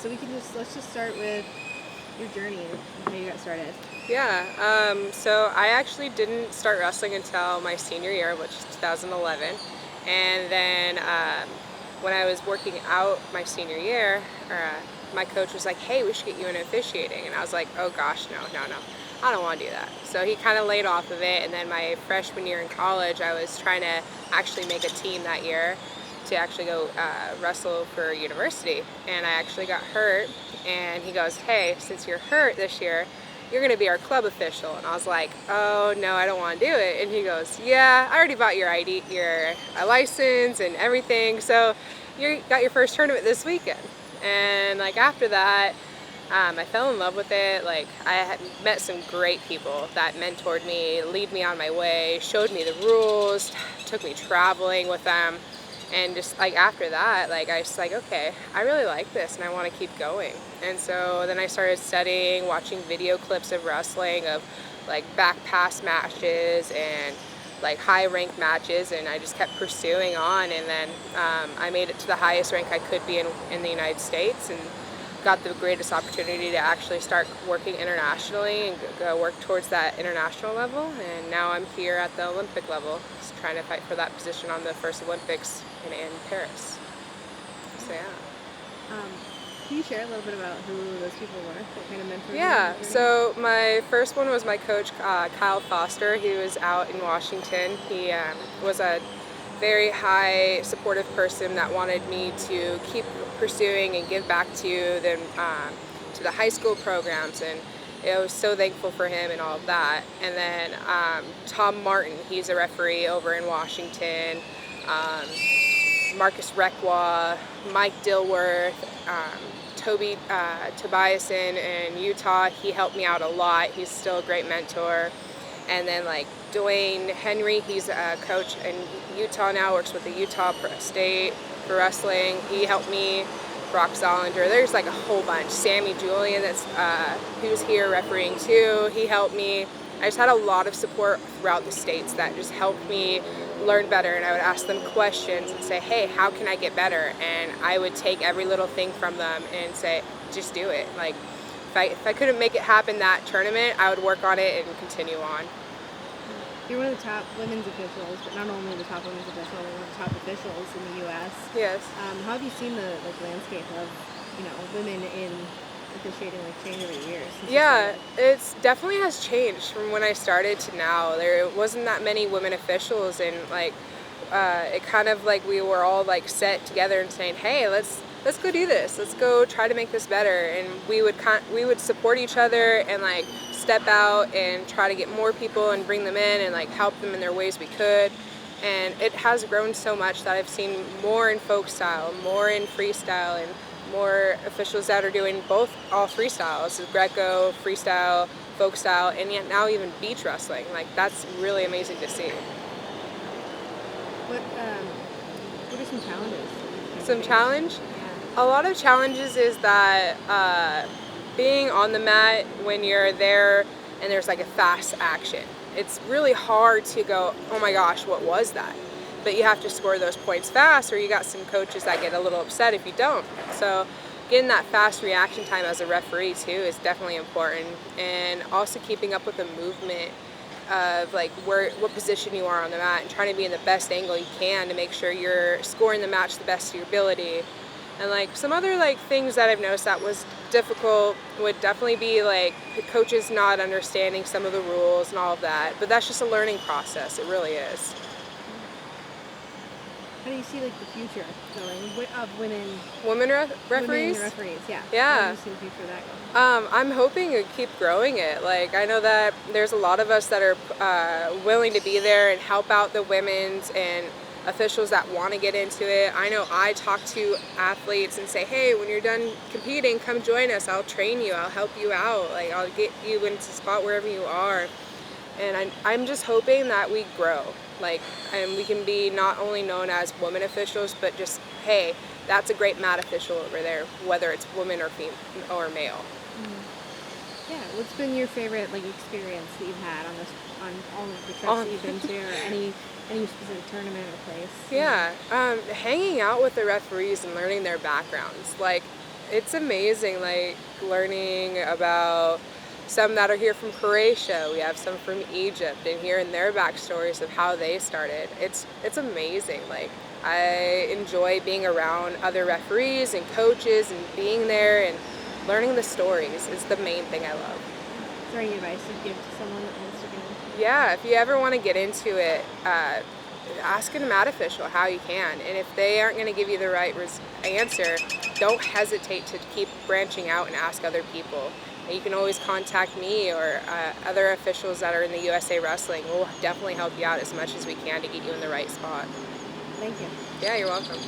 so let's just start with your journey and how you got started. Yeah, so I actually didn't start wrestling until my senior year, which is 2011. And then when I was working out my senior year, my coach was like, hey, we should get you into officiating. And I was like, oh gosh, no, I don't want to do that. So he kind of laid off of it. And then my freshman year in college, I was trying to actually make a team that year to actually go wrestle for university. And I actually got hurt. And he goes, hey, since you're hurt this year, you're going to be our club official. And I was like, oh no, I don't want to do it. And he goes, yeah, I already bought your ID, your license and everything. So you got your first tournament this weekend. And like after that, I fell in love with it. Like I had met some great people that mentored me, lead me on my way, showed me the rules, took me traveling with them. And just like after that, like I was like, okay, I really like this and I want to keep going. And so then I started studying, watching video clips of wrestling, of like back pass matches and like high rank matches, and I just kept pursuing on. And then I made it to the highest rank I could be in the United States, and got the greatest opportunity to actually start working internationally and go work towards that international level. And now I'm here at the Olympic level, just trying to fight for that position on the first Olympics in Paris. So yeah. Can you share a little bit about who those people were that kind of mentored you? Yeah, so my first one was my coach, Kyle Foster. He was out in Washington. He was a very high supportive person that wanted me to keep pursuing and give back to them, to the high school programs, and I was so thankful for him and all of that. And then Tom Martin, he's a referee over in Washington. Marcus Requa, Mike Dilworth, Tobiasen in Utah. He helped me out a lot. He's still a great mentor. And then like Dwayne Henry, he's a coach in Utah now, works with the Utah State for wrestling. He helped me. Brock Zollinger, there's like a whole bunch. Sammy Julian, who's here refereeing too, he helped me. I just had a lot of support throughout the states that just helped me learn better, and I would ask them questions and say, hey, how can I get better? And I would take every little thing from them and say, just do it. Like if I couldn't make it happen that tournament, I would work on it and continue on. You're one of the top women's officials, but not only the top women's official, but one of the top officials in the U.S. Yes. How have you seen the landscape of women in officiating change over the years? Yeah, it's definitely has changed from when I started to now. There wasn't that many women officials, and it kind of like we were all like set together and saying, hey, let's go do this. Let's go try to make this better. And we would support each other and like step out and try to get more people and bring them in and like help them in their ways we could. And it has grown so much that I've seen more in folk style, more in freestyle, and more officials that are doing all three styles: Greco, freestyle, folk style, and yet now even beach wrestling. Like that's really amazing to see. What are some challenges? Some challenge? Yeah. A lot of challenges is that being on the mat when you're there and there's like a fast action. It's really hard to go, oh my gosh, what was that? But you have to score those points fast, or you got some coaches that get a little upset if you don't. So getting that fast reaction time as a referee too is definitely important, and also keeping up with the movement of like what position you are on the mat and trying to be in the best angle you can to make sure you're scoring the match the best of your ability. And like some other like things that I've noticed that was difficult would definitely be like the coaches not understanding some of the rules and all of that, but that's just a learning process. It really is. How do you see like the future going of women Referees? Women referees, yeah. Yeah. How do you see the future of that going? I'm hoping to keep growing it. Like I know that there's a lot of us that are willing to be there and help out the women's and officials that want to get into it. I know I talk to athletes and say, hey, when you're done competing, come join us. I'll train you. I'll help you out. Like I'll get you into a spot wherever you are. And I'm just hoping that we grow. Like, and we can be not only known as women officials, but just, hey, that's a great mat official over there, whether it's woman or female or male. Mm-hmm. Yeah, what's been your favorite experience that you've had on all of the trips that you've been to, or any specific tournament or place? Yeah, hanging out with the referees and learning their backgrounds. Like, It's amazing, like learning about some that are here from Croatia. We have some from Egypt, and hearing their backstories of how they started. It's amazing. Like I enjoy being around other referees and coaches and being there and learning the stories is the main thing I love. Is there any advice you'd give to someone that wants to get into it? Yeah, if you ever want to get into it, ask an mat official how you can. And if they aren't going to give you the right answer, don't hesitate to keep branching out and ask other people. And you can always contact me or other officials that are in the USA Wrestling. We'll definitely help you out as much as we can to get you in the right spot. Thank you. Yeah, you're welcome.